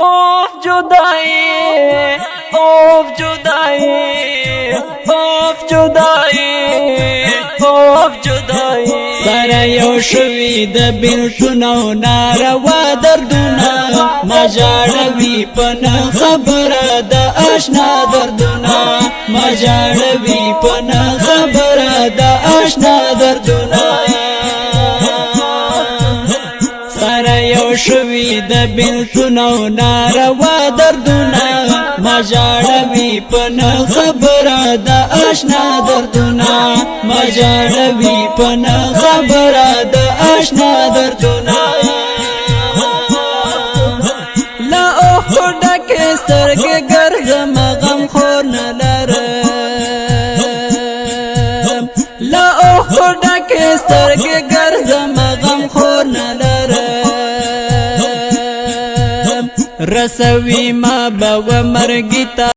اوف جدائی اوف جدائی اوف جدائی اوف جدائی سره یو شوی د بیلتونو ناروا دردونه ما ژړوي په نه خبره د آشنا دردونه ما ژړوي په نه خبره د آشنا دردونه سره یو شوی د بیلتونو ناروا دردونه ما ژړوي په نه خبره د آشنا دردونه ما ژړوي په نه خبره د آشنا دردونه لا اوښکو ډکې سترګې ګرځم غم خور نه لرم لا اوښکو ډکې سترګې ګرځم غم خور نه لرم رسوي ما به و مرګ ته